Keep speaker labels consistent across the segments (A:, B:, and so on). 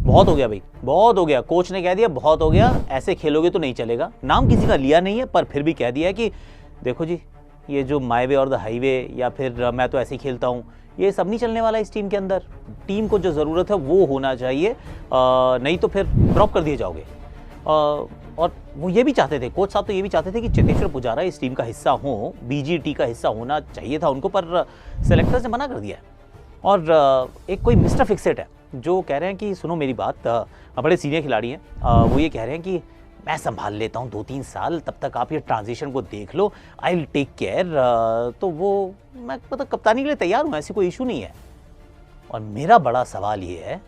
A: बहुत हो गया भाई, बहुत हो गया। कोच ने कह दिया बहुत हो गया, ऐसे खेलोगे तो नहीं चलेगा। नाम किसी का लिया नहीं है पर फिर भी कह दिया है कि देखो जी, ये जो माई वे और द हाईवे या फिर मैं तो ऐसे ही खेलता हूँ, ये सब नहीं चलने वाला इस टीम के अंदर। टीम को जो ज़रूरत है वो होना चाहिए, नहीं तो फिर ड्रॉप कर दिए जाओगे। और वो ये भी चाहते थे, कोच साहब तो ये भी चाहते थे कि चेतेश्वर पुजारा इस टीम का हिस्सा हो, बीजीटी का हिस्सा होना चाहिए था उनको, पर सेलेक्टर्स ने मना कर दिया है। और एक कोई मिस्टर फिक्सेट है जो कह रहे हैं कि सुनो मेरी बात, बड़े सीनियर खिलाड़ी हैं, वो ये कह रहे हैं कि मैं संभाल लेता हूँ 2-3 साल, तब तक आप ये ट्रांजिशन को देख लो, आई विल टेक केयर। तो वो मैं मतलब कप्तानी के लिए तैयार हूँ, ऐसी कोई इशू नहीं है। और मेरा बड़ा सवाल ये है,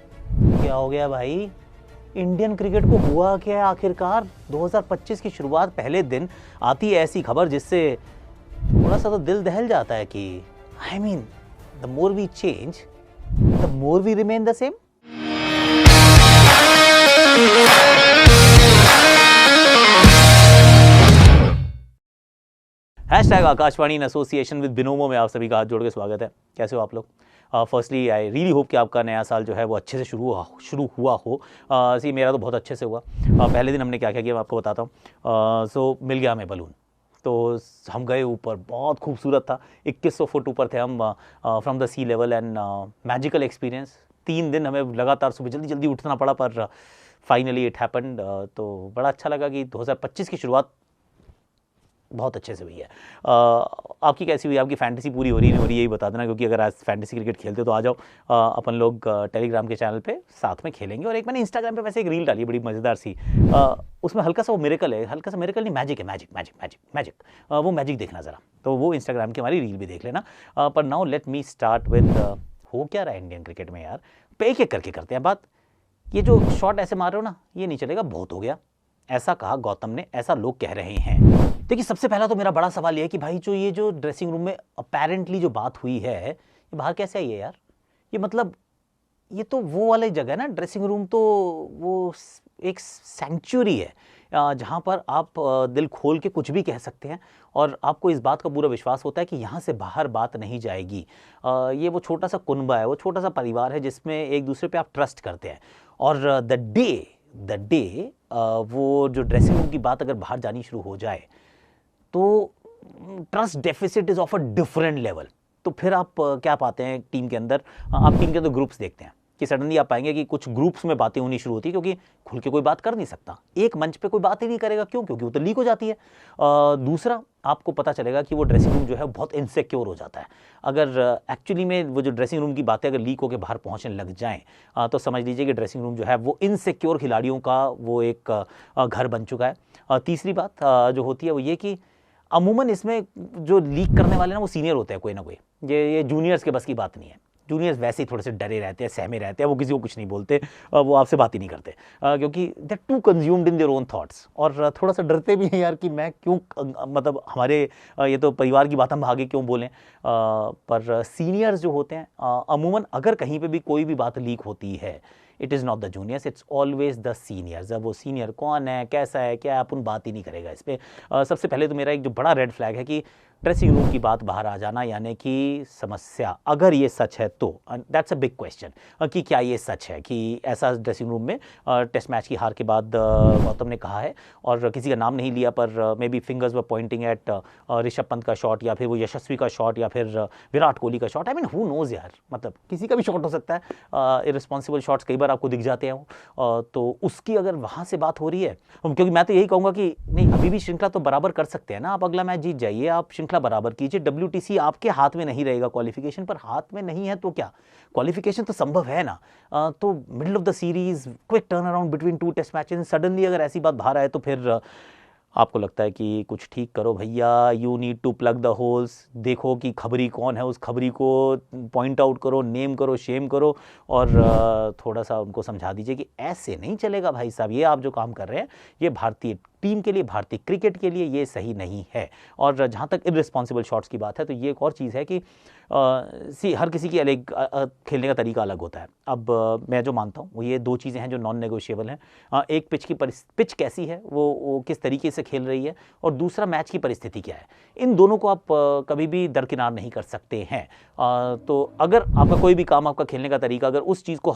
A: क्या हो गया भाई, इंडियन क्रिकेट को हुआ क्या है आखिरकार? 2025 की शुरुआत पहले दिन आती है ऐसी खबर जिससे थोड़ा सा तो दिल दहल जाता है कि I mean the more we change the more we remain the same. Hashtag Akashvani in association with Binomo में आप सभी का हाथ जोड़ के स्वागत है। कैसे हो आप लोग? फर्स्टली आई रियली होप कि आपका नया साल जो है वो अच्छे से शुरू हुआ हो। सी मेरा तो बहुत अच्छे से हुआ। पहले दिन हमने क्या क्या किया मैं आपको बताता हूँ। सो मिल गया हमें बलून, तो हम गए ऊपर, बहुत खूबसूरत था। 2100 फुट ऊपर थे हम from the sea level, and magical experience. 3 दिन हमें लगातार सुबह जल्दी जल्दी उठना पड़ा, पर फाइनली इट हैपेंड। तो बड़ा अच्छा लगा कि 2025 की शुरुआत बहुत अच्छे से हुई है। आपकी कैसी हुई? आपकी फैंटेसी पूरी हो रही नहीं हो रही, यही बता देना, क्योंकि अगर आज फैंटेसी क्रिकेट खेलते हो तो आ जाओ, अपन लोग टेलीग्राम के चैनल पे साथ में खेलेंगे। और एक मैंने इंस्टाग्राम पे वैसे एक रील डाली बड़ी मज़ेदार सी, उसमें हल्का सा वो मिरेकल है, हल्का सा मिरेकल नहीं, मैजिक है, मैजिक मैजिक मैजिक मैजिक। वो मैजिक देखना ज़रा, तो वो इंस्टाग्राम की हमारी रील भी देख लेना। पर now let me start with हो क्या रहा है इंडियन क्रिकेट में यार। पे एक एक करके करते हैं बात। ये जो शॉट ऐसे मार रहे हो ना, ये नहीं चलेगा, बहुत हो गया। ऐसा कहा गौतम ने, ऐसा लोग कह रहे हैं। देखिए, सबसे पहला तो मेरा बड़ा सवाल ये है कि भाई जो ये जो ड्रेसिंग रूम में अपेरेंटली जो बात हुई है, ये बाहर कैसे आई है यार? ये मतलब ये तो वो वाली जगह है ना, ड्रेसिंग रूम तो वो एक सेंचुरी है जहाँ पर आप दिल खोल के कुछ भी कह सकते हैं और आपको इस बात का पूरा विश्वास होता है कि यहाँ से बाहर बात नहीं जाएगी। ये वो छोटा सा कुनबा है, वो छोटा सा परिवार है जिसमें एक दूसरे पे आप ट्रस्ट करते हैं। और द डे वो जो ड्रेसिंग रूम की बात अगर बाहर जानी शुरू हो जाए तो trust deficit is of a different level. तो फिर आप क्या पाते हैं टीम के अंदर? आप टीम के अंदर ग्रुप्स देखते हैं कि सडनली आप पाएंगे कि कुछ ग्रुप्स में बातें होनी शुरू होती है, क्योंकि खुल के कोई बात कर नहीं सकता, एक मंच पे कोई बात ही नहीं करेगा। क्यों? क्योंकि वो तो लीक हो जाती है। दूसरा, आपको पता चलेगा कि वो ड्रेसिंग रूम जो है बहुत इनसिक्योर हो जाता है। अगर एक्चुअली में वो जो ड्रेसिंग रूम की बातें अगर लीक होकर बाहर पहुंचने लग जाएं, तो समझ लीजिए कि ड्रेसिंग रूम जो है वो इनसिक्योर खिलाड़ियों का वो एक घर बन चुका है। तीसरी बात जो होती है वो ये कि अमूमन इसमें जो लीक करने वाले ना वो सीनियर होते हैं कोई ना कोई। ये जूनियर्स के बस की बात नहीं है। जूनियर्स वैसे ही थोड़े से डरे रहते हैं, सहमे रहते हैं, वो किसी को कुछ नहीं बोलते, वो आपसे बात ही नहीं करते, क्योंकि they too consumed in their own thoughts. और थोड़ा सा डरते भी हैं यार कि मैं क्यों, मतलब हमारे ये तो परिवार की बात हम आगे क्यों बोलें। पर सीनियर्स जो होते हैं अमूमन अगर कहीं पे भी कोई भी बात लीक होती है, it is not the juniors, it's always the seniors. अब वो सीनियर कौन है, कैसा है, क्या है, अपन बात ही नहीं करेगा इस पर। सबसे पहले तो मेरा एक जो बड़ा रेड फ्लैग है कि ड्रेसिंग रूम की बात बाहर आ जाना, यानी कि समस्या, अगर ये सच है तो दैट्स अ बिग क्वेश्चन कि क्या ये सच है कि ऐसा ड्रेसिंग रूम में टेस्ट मैच की हार के बाद गौतम ने कहा है, और किसी का नाम नहीं लिया, पर may be fingers were Poynting eight Rishabh Pant का शॉट, या फिर वो यशस्वी का शॉट, या फिर विराट कोहली का shot. I mean who knows यार, मतलब किसी का भी शॉट हो सकता है। इररिस्पॉन्सिबल शॉट्स कई बार आपको दिख जाते हैं तो उसकी अगर वहाँ से बात हो रही है, क्योंकि मैं तो यही कहूँगा कि नहीं, अभी भी श्रृंखला तो बराबर कर सकते हैं ना, आप अगला मैच जीत जाइए, आप श्रृंखला बराबर कीजिए। WTC आपके हाथ में नहीं रहेगा, क्वालिफिकेशन पर हाथ में नहीं है तो क्या, क्वालिफिकेशन तो संभव है ना। तो middle of the series, quick turn around between 2 test matches, suddenly अगर ऐसी बात बाहर आए तो फिर आपको लगता है कि कुछ ठीक करो भैया, you need to plug the holes. देखो कि खबरी कौन है, उस खबरी को पॉइंट आउट करो, नेम करो, शेम करो, और थोड़ा सा उनको समझा दीजिए कि ऐसे नहीं चलेगा भाई साहब, ये आप जो काम कर रहे हैं ये भारतीय टीम के लिए, भारतीय क्रिकेट के लिए ये सही नहीं है। और जहाँ तक इररिस्पॉन्सिबल शॉट्स की बात है तो ये एक और चीज़ है कि हर किसी की अलग खेलने का तरीका अलग होता है। अब मैं जो मानता हूँ वो ये दो चीज़ें हैं जो नॉन नेगोशिएबल हैं। एक पिच कैसी है, वो किस तरीके से खेल रही है, और दूसरा मैच की परिस्थिति क्या है। इन दोनों को आप कभी भी दरकिनार नहीं कर सकते हैं। तो अगर आपका कोई भी काम, आपका खेलने का तरीका अगर उस चीज़ को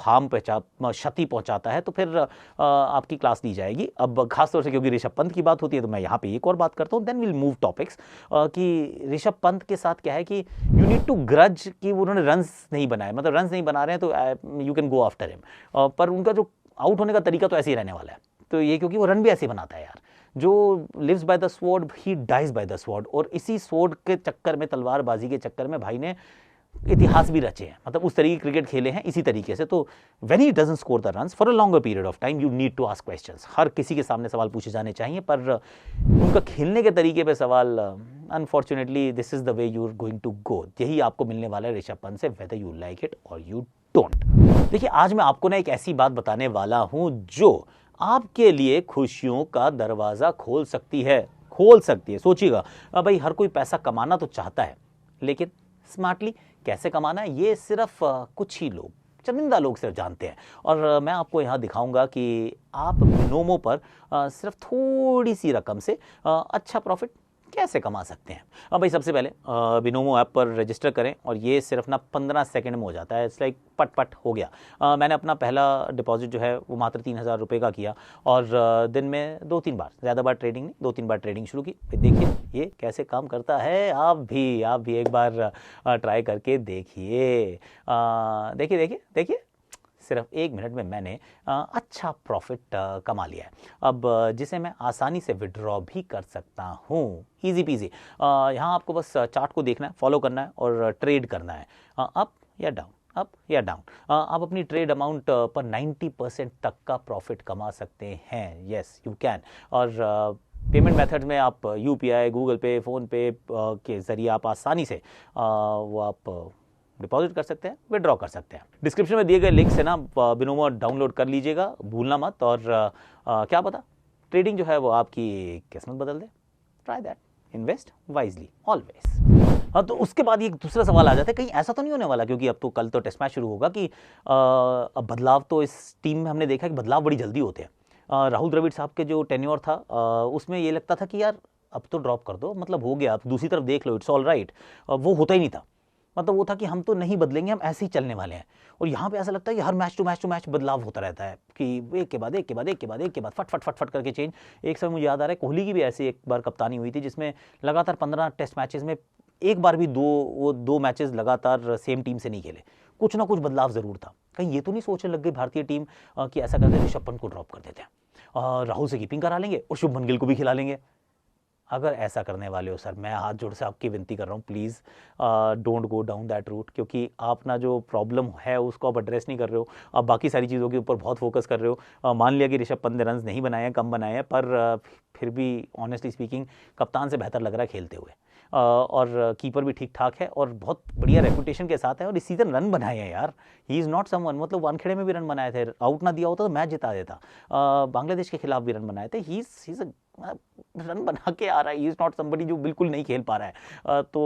A: क्षति पहुंचाता है तो फिर आपकी क्लास दी जाएगी। अब खासतौर से क्योंकि ऋषभ पंत की बात होती है तो मैं यहाँ पे एक और बात करता हूँ, देन विल मूव टॉपिक्स, कि ऋषभ पंत के साथ क्या है कि यू नीड टू ग्रज कि उन्होंने रन्स नहीं बनाए, मतलब रन्स नहीं बना रहे हैं तो you can go after him, पर उनका जो आउट होने का तरीका तो ऐसे ही रहने वाला है। तो ये क्योंकि वो रन भी ऐसे ही बनाता है यार, जो lives by the sword he dies by the sword, और इसी स्वॉर्ड के चक्कर में, तलवारबाजी के चक्कर में भाई ने इतिहास भी रचे हैं, मतलब उस तरीके क्रिकेट खेले हैं इसी तरीके से। तो when he doesn't score the runs for a longer period of time, you need to ask questions. हर किसी के सामने सवाल पूछे जाने चाहिए, पर उनका खेलने के तरीके पे सवाल, unfortunately this is the way you are going to go. यही आपको मिलने वाला है ऋषभ पंत से, वेदर यू लाइक इट और यू डोंट। देखिए, आज मैं आपको ना एक ऐसी बात बताने वाला हूं जो आपके लिए खुशियों का दरवाजा खोल सकती है। सोचिएगा, भाई हर कोई पैसा कमाना तो चाहता है, लेकिन स्मार्टली कैसे कमाना है ये सिर्फ कुछ ही लोग, चंद लोग सिर्फ जानते हैं। और मैं आपको यहाँ दिखाऊंगा कि आप बिनोमो पर सिर्फ थोड़ी सी रकम से अच्छा प्रॉफिट कैसे कमा सकते हैं। अब भाई सबसे पहले बिनोमो ऐप पर रजिस्टर करें, और ये सिर्फ ना 15 सेकंड में हो जाता है। इट्स लाइक पट हो गया। मैंने अपना पहला डिपॉजिट जो है वो मात्र 3000 रुपये का किया, और दिन में 2-3 बार, ज़्यादा बार ट्रेडिंग नहीं, 2-3 बार ट्रेडिंग शुरू की। फिर देखिए ये कैसे काम करता है। आप भी एक बार ट्राई करके देखिए। देखिए सिर्फ 1 मिनट में मैंने अच्छा प्रॉफिट कमा लिया है, अब जिसे मैं आसानी से विड्रॉ भी कर सकता हूँ, इजी पीजी। यहाँ आपको बस चार्ट को देखना है, फॉलो करना है और ट्रेड करना है, अप या डाउन। आप अपनी ट्रेड अमाउंट पर 90% तक का प्रॉफिट कमा सकते हैं। Yes you can. और पेमेंट मेथड्स में आप यूपीआई, गूगल पे, फ़ोन पे के ज़रिए आप आसानी से वो आप डिपॉजिट कर सकते हैं, विड्रॉ कर सकते हैं। डिस्क्रिप्शन में दिए गए लिंक से ना बिनोमो डाउनलोड कर लीजिएगा, भूलना मत। और क्या पता ट्रेडिंग जो है वो आपकी किस्मत बदल दे। Try that, invest wisely always. हाँ, तो उसके बाद ये दूसरा सवाल आ जाता है, कहीं ऐसा तो नहीं होने वाला, क्योंकि अब तो कल तो टेस्ट मैच शुरू होगा, कि अब बदलाव तो इस टीम में हमने देखा कि बदलाव बड़ी जल्दी होते हैं। राहुल द्रविड़ साहब के जो टेन्योर था उसमें ये लगता था कि यार अब तो ड्रॉप कर दो, मतलब हो गया, अब दूसरी तरफ देख लो, इट्स ऑल राइट। वो होता ही नहीं था, मतलब वो था कि हम तो नहीं बदलेंगे, हम ऐसे ही चलने वाले हैं। और यहाँ पे ऐसा लगता है कि हर मैच टू मैच बदलाव होता रहता है, कि एक के बाद फट करके चेंज। एक समय मुझे याद आ रहा है कोहली की भी ऐसी एक बार कप्तानी हुई थी, जिसमें लगातार 15 टेस्ट मैचेस में एक बार भी दो मैचेस लगातार सेम टीम से नहीं खेले, कुछ ना कुछ बदलाव जरूर था। कहीं ये तो नहीं सोचने लग गई भारतीय टीम कि ऐसा करते ऋषभ पंत को ड्रॉप कर देते हैं, राहुल से कीपिंग करा लेंगे और शुभमन गिल को भी खिला लेंगे। अगर ऐसा करने वाले हो सर, मैं हाथ जोड़ से आपकी विनती कर रहा हूँ, please don't go down that route, क्योंकि आप ना जो प्रॉब्लम है उसको आप एड्रेस नहीं कर रहे हो, आप बाकी सारी चीज़ों के ऊपर बहुत फोकस कर रहे हो। मान लिया कि ऋषभ पंत ने रन्स नहीं बनाए हैं, कम बनाए हैं, पर फिर भी ऑनेस्टली स्पीकिंग कप्तान से बेहतर लग रहा है खेलते हुए। और कीपर भी ठीक ठाक है और बहुत बढ़िया रेपुटेशन के साथ है, और इस सीजन रन बनाए हैं यार। ही इज़ नॉट समवन, मतलब वानखेड़े में भी रन बनाए थे, आउट ना दिया होता तो मैच जिता देता। बांग्लादेश के खिलाफ भी रन बनाए थे। ही इज़ रन बना के आ रहा है, ही इज़ नॉट समबडी जो बिल्कुल नहीं खेल पा रहा है। तो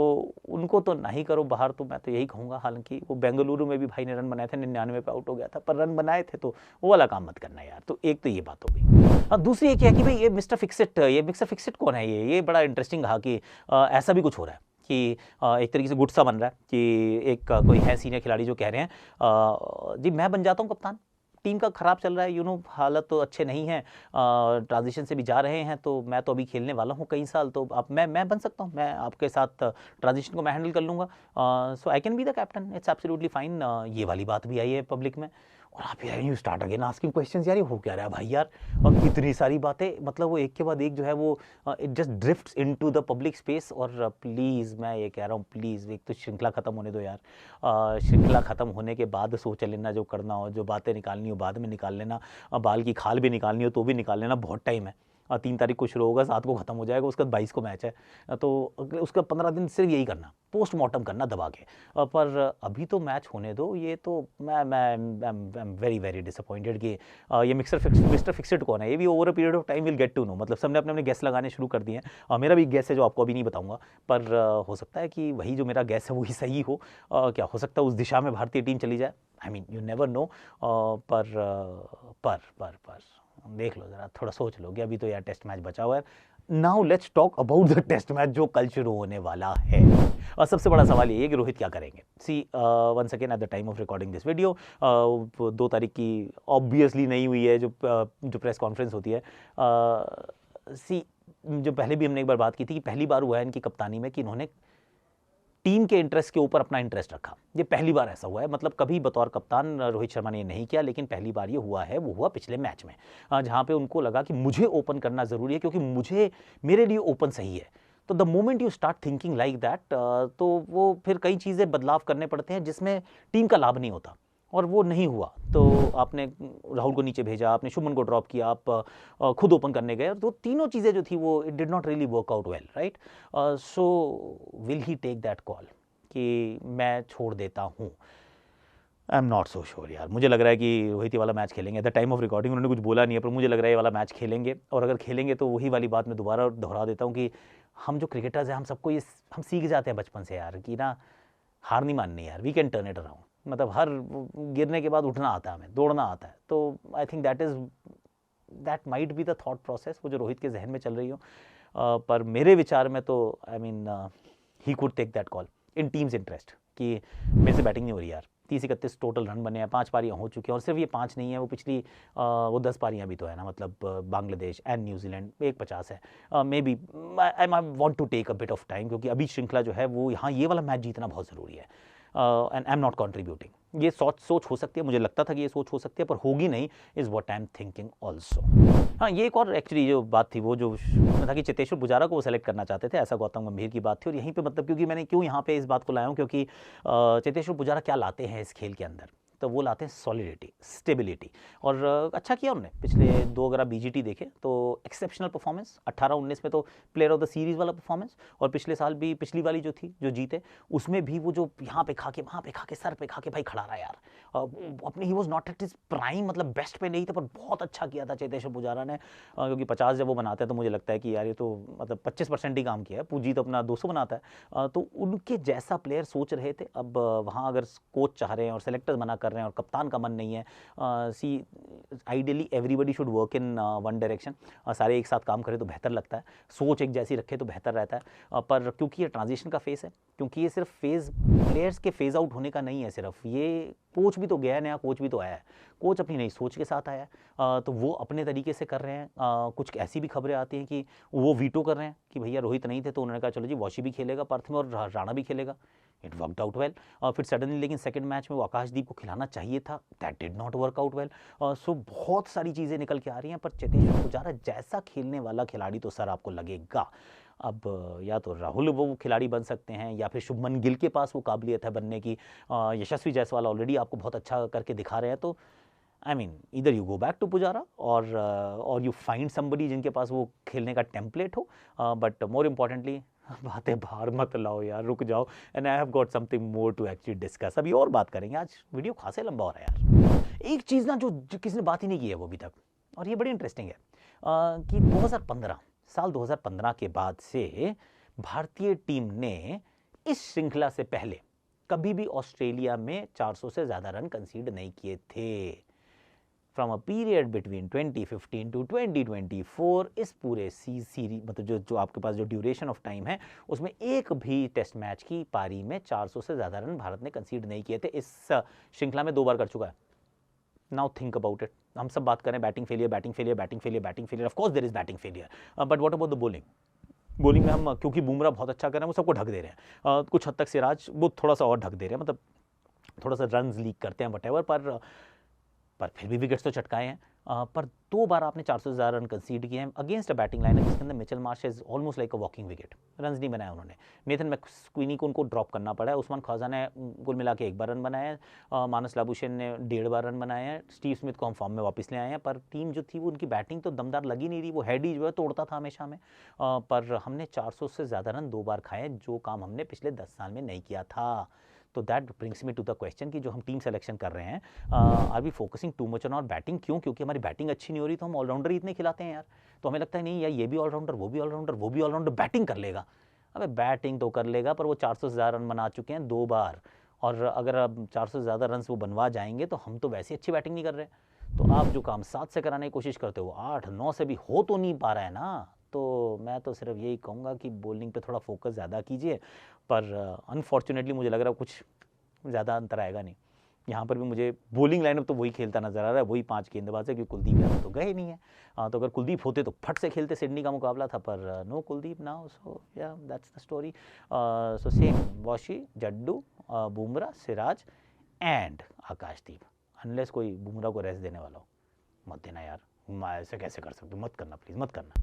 A: उनको तो नहीं करो बाहर, तो मैं तो यही कहूँगा। हालांकि वो बेंगलुरु में भी भाई ने रन बनाए थे, 99 पे आउट हो गया था, पर रन बनाए थे, तो वो वाला काम मत करना यार। तो एक तो ये बात हो गई। और दूसरी एक है कि भाई ये मिस्टर फिक्सिट कौन है? ये बड़ा इंटरेस्टिंग रहा कि ऐसा भी कुछ हो रहा है कि एक तरीके से गुस्सा बन रहा है कि एक कोई है सीनियर खिलाड़ी जो कह रहे हैं जी मैं बन जाता हूं कप्तान, टीम का खराब चल रहा है, हालत तो अच्छे नहीं है, ट्रांजिशन से भी जा रहे हैं, तो मैं तो अभी खेलने वाला हूँ कई साल, तो अब मैं बन सकता हूँ, मैं आपके साथ ट्रांजिशन को मैं हैंडल कर लूँगा, so I can be the captain, it's absolutely fine. ये वाली बात भी आई है पब्लिक में, और आप यार you start again asking questions, यार ये हो क्या रहा है भाई यार, और कितनी सारी बातें, मतलब वो एक के बाद एक जो है वो it just drifts into the public space. और प्लीज़ मैं ये कह रहा हूँ, प्लीज़ एक तो श्रृंखला ख़त्म होने दो यार, श्रृंखला ख़त्म होने के बाद सोच लेना, जो करना हो, जो बातें निकालनी हो बाद में निकाल लेना, बाल की खाल भी निकालनी हो तो भी निकाल लेना, बहुत टाइम है। 3 तारीख को शुरू होगा, 7 को ख़त्म हो जाएगा, उसके बाद 22 को मैच है। तो उसका 15 दिन सिर्फ यही करना, पोस्टमार्टम करना दबा के। पर अभी तो मैच होने दो। ये तो मैं वेरी वेरी डिसअपॉइंटेड कि ये मिस्टर फिक्सड कौन है। ये भी over a period of time will get to know. मतलब सबने अपने अपने गेस लगाने शुरू कर दिए हैं। मेरा भी गेस है जो आपको अभी नहीं बताऊंगा, पर हो सकता है कि वही जो मेरा गेस है वही सही हो। क्या हो सकता है उस दिशा में भारतीय टीम चली जाए। I mean you never know. पर देख लो ज़रा, थोड़ा सोच लो कि अभी तो यार टेस्ट मैच बचा हुआ है। Now let's talk about the test match जो कल शुरू होने वाला है। और सबसे बड़ा सवाल ये है कि रोहित क्या करेंगे। See once again at the time of recording this video 2 तारीख की ऑब्वियसली नहीं हुई है जो प्रेस कॉन्फ्रेंस होती है। सी जो पहले भी हमने एक बार बात की थी कि पहली बार हुआ है इनकी कप्तानी में कि इन्होंने टीम के इंटरेस्ट के ऊपर अपना इंटरेस्ट रखा। ये पहली बार ऐसा हुआ है। मतलब कभी बतौर कप्तान रोहित शर्मा ने ये नहीं किया, लेकिन पहली बार ये हुआ है। वो हुआ पिछले मैच में, जहां पे उनको लगा कि मुझे ओपन करना ज़रूरी है क्योंकि मेरे लिए ओपन सही है। तो the moment you start thinking like that, तो वो फिर कई चीज़ें बदलाव करने पड़ते हैं जिसमें टीम का लाभ नहीं होता, और वो नहीं हुआ। तो आपने राहुल को नीचे भेजा, आपने शुभमन को ड्रॉप किया, आप खुद ओपन करने गए, तो तीनों चीज़ें जो थी वो it did not really work out well, right. So will he take that call कि मैं छोड़ देता हूँ? I am not so sure यार। मुझे लग रहा है कि रोहित ये वाला मैच खेलेंगे। Eight the time of recording उन्होंने कुछ बोला नहीं है, पर मुझे लग रहा है ये वाला मैच खेलेंगे। और अगर खेलेंगे तो वही वाली बात मैं दोबारा दोहरा देता हूँ कि हम जो क्रिकेटर्स हैं, हम सबको ये हम सीख जाते हैं बचपन से यार कि ना, हार नहीं माननी यार, we can turn it around. मतलब हर गिरने के बाद उठना आता है, हमें दौड़ना आता है। तो I think that might be the thought process वो जो रोहित के जहन में चल रही हो। पर मेरे विचार में तो I mean he could take that call in team's interest कि मेरे से बैटिंग नहीं हो रही यार। 30-31 टोटल रन बने हैं, 5 पारियां हो चुकी हैं, और सिर्फ ये 5 नहीं है, वो पिछली वो 10 पारियां भी तो है ना। मतलब बांग्लादेश एंड न्यूजीलैंड 150 है। Maybe I want to take a bit of time, क्योंकि अभी श्रृंखला जो है वो यहाँ ये वाला मैच जीतना बहुत ज़रूरी है। And I am not contributing. ये सोच हो सकती है, मुझे लगता था कि ये सोच हो सकती है, पर होगी नहीं, is what I am thinking also. हाँ, ये एक और एक्चुअली जो बात थी वो जो था कि चेतेश्वर पुजारा को वो सेलेक्ट करना चाहते थे, ऐसा गौतम गंभीर की बात थी। और यहीं पे मतलब क्योंकि मैंने क्यों यहाँ पे इस बात को लाया हूँ, क्योंकि चेतेश्वर पुजारा क्या लाते हैं इस खेल के अंदर, तो वो लाते हैं सॉलिडिटी, स्टेबिलिटी। और अच्छा किया उन्होंने पिछले 2 अगर आप बीजीटी देखें तो एक्सेप्शनल परफॉर्मेंस 18-19 में तो प्लेयर ऑफ द सीरीज़ वाला परफॉर्मेंस, और पिछले साल भी पिछली वाली जो थी जो जीते उसमें भी वो जो यहाँ पे खा के वहाँ पे खा के सर पे खा के भाई खड़ा रहा यार। अपने he was not at his prime, मतलब बेस्ट पे नहीं था, पर बहुत अच्छा किया था चेतेश्वर पुजारा ने। क्योंकि 50 जब वो बनाते हैं तो मुझे लगता है कि यार ये तो मतलब 25% ही काम किया है। पूजी तो अपना 200 बनाता है। तो उनके जैसा प्लेयर सोच रहे थे। अब वहाँ अगर कोच चाह रहे हैं और सेलेक्टर्स मना कर रहे हैं और कप्तान का मन नहीं है, see ideally everybody should work in one direction. सारे एक साथ काम करें तो बेहतर लगता है, सोच एक जैसी रखे तो बेहतर रहता है। पर क्योंकि ये ट्रांजिशन का फेज़ है, क्योंकि ये सिर्फ फेज़ प्लेयर्स के फेज़ आउट होने का नहीं है, सिर्फ ये कोच भी तो गया है, नया कोच भी तो आया है, कोच अपनी नई सोच के साथ आया है। तो वो अपने तरीके से कर रहे हैं। कुछ ऐसी भी खबरें आती हैं कि वो वीटो कर रहे हैं कि भैया रोहित नहीं थे तो उन्होंने कहा चलो जी वॉशी भी खेलेगा पर्थ में और राणा भी खेलेगा। It worked out well. फिर सडनली लेकिन सेकंड मैच में वो आकाशदीप को खिलाना चाहिए था, that did not work out well. So बहुत सारी चीज़ें निकल के आ रही हैं, पर चेतेश्वर पुजारा जैसा खेलने वाला खिलाड़ी तो सर आपको लगेगा। अब या तो राहुल वो खिलाड़ी बन सकते हैं, या फिर शुभमन गिल के पास वो काबिलियत है बनने की। यशस्वी जायसवाल ऑलरेडी आपको बहुत अच्छा करके दिखा रहे हैं। तो आई मीन इधर you go back to Pujara और यू फाइंड समबडी जिनके पास वो खेलने का टेम्पलेट हो। बट मोर इम्पॉर्टेंटली बातें बाहर मत लाओ यार, रुक जाओ। And I have got something more to actually discuss. अभी और बात करेंगे, आज वीडियो खासे लंबा हो रहा है यार। एक चीज़ ना जो किसी ने बात ही नहीं की है वो अभी तक, और ये बड़ी इंटरेस्टिंग है कि 2015 साल 2015 के बाद से भारतीय टीम ने इस श्रृंखला से पहले कभी भी ऑस्ट्रेलिया में 400 से ज़्यादा रन कंसीड नहीं किए थे। From a period between 2015 to 2024, इस पूरे सीरीज मतलब जो आपके पास जो ड्यूरेशन ऑफ टाइम है उसमें एक भी टेस्ट मैच की पारी में 400 से ज़्यादा रन भारत ने कंसीड नहीं किए थे। इस श्रृंखला में 2 बार कर चुका है। Now think about it. हम सब बात करें batting failure, batting failure, batting failure, batting failure. Of course there is batting failure, but what about the bowling में हम क्योंकि बुमराह बहुत अच्छा कर रहे हैं वो सबको ढक दे रहे हैं। कुछ हद तक सिराज वो थोड़ा सा और ढक दे रहे हैं, मतलब थोड़ा सा रन लीक करते हैं वटेवर। पर पर फिर भी विकेट्स तो चटकाए हैं। पर 2 बार आपने 400 से ज़्यादा रन कंसीड किए हैं अगेंस्ट अ बैटिंग लाइनअप जिसके अंदर Mitchell Marsh is almost like a walking wicket. Runs नहीं बनाया उन्होंने। नेथन मैक्सक्वीनी को उनको ड्रॉप करना पड़ा है। उस्मान ख्वाजा ने कुल मिला के 1 बार रन बनाया है। मानस लाबुशेन ने 1.5 बार रन बनाए हैं। स्टीव स्मिथ को हम फॉर्म में वापस ले आए हैं, पर टीम जो थी वो उनकी बैटिंग तो दमदार लगी नहीं रही। वो हेड ही जो है तोड़ता था हमेशा में। पर हमने 400 से ज़्यादा रन 2 बार खाए, जो काम हमने पिछले 10 साल में नहीं किया था। तो that brings me to the question कि जो हम टीम सेलेक्शन कर रहे हैं, are we focusing too much on our batting? क्यों? क्योंकि हमारी बैटिंग अच्छी नहीं हो रही तो हम ऑलराउंडर ही इतने खिलाते हैं यार। तो हमें लगता है नहीं यार ये भी ऑलराउंडर, वो भी ऑलराउंडर, वो भी ऑलराउंडर, बैटिंग कर लेगा। अबे बैटिंग तो कर लेगा, पर वो 400 से ज़्यादा रन बना चुके हैं 2 बार, और अगर अब 400 से ज़्यादा रन वो बनवा जाएंगे तो हम तो वैसे अच्छी बैटिंग नहीं कर रहे। तो आप जो काम 7 से कराने की कोशिश करते हो 8-9 से भी हो तो नहीं पा रहा है ना। तो मैं तो सिर्फ यही कहूँगा कि बॉलिंग पे थोड़ा फोकस ज़्यादा कीजिए। पर अनफॉर्चुनेटली मुझे लग रहा है कुछ ज़्यादा अंतर आएगा नहीं। यहाँ पर भी मुझे बॉलिंग लाइनअप तो वही खेलता नजर आ रहा है, वही 5 गेंदबाज है, क्योंकि कुलदीप यादव तो गए नहीं है। तो अगर कुलदीप होते तो फट से खेलते, सिडनी का मुकाबला था, पर नो कुलदीप नाउ। सो या that's the story. So same washi, Jaddu, Bumrah, Siraj and Akashdeep. Unless कोई बुमराह को रेस्ट देने वाला हो। मत देना यार, मैं ऐसे कैसे कर सकती हूँ? मत करना प्लीज़, मत करना।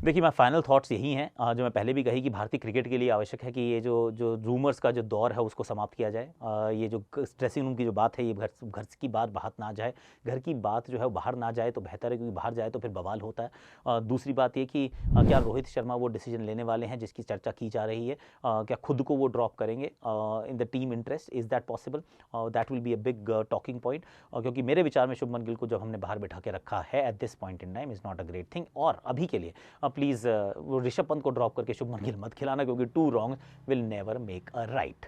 A: देखिए, मैं फाइनल थॉट्स यही हैं जो मैं पहले भी कही कि भारतीय क्रिकेट के लिए आवश्यक है कि ये जो रूमर्स का जो दौर है उसको समाप्त किया जाए। ये जो ड्रेसिंग रूम की जो बात है, ये घर की बात बाहर ना जाए, घर की बात जो है बाहर ना जाए तो बेहतर है, क्योंकि बाहर जाए तो फिर बवाल होता है। दूसरी बात ये कि क्या रोहित शर्मा वो डिसीजन लेने वाले हैं जिसकी चर्चा की जा रही है? क्या खुद को वो ड्रॉप करेंगे in the team interest? Is that possible? That will be a big talking point, क्योंकि मेरे विचार में शुभमन गिल को जब हमने बाहर बैठा के रखा है at this point in time is not a great thing. और अभी के लिए प्लीज़ वो ऋषभ पंत को ड्रॉप करके शुभमन गिल मत खिलाना, क्योंकि 2 wrongs will never make a right.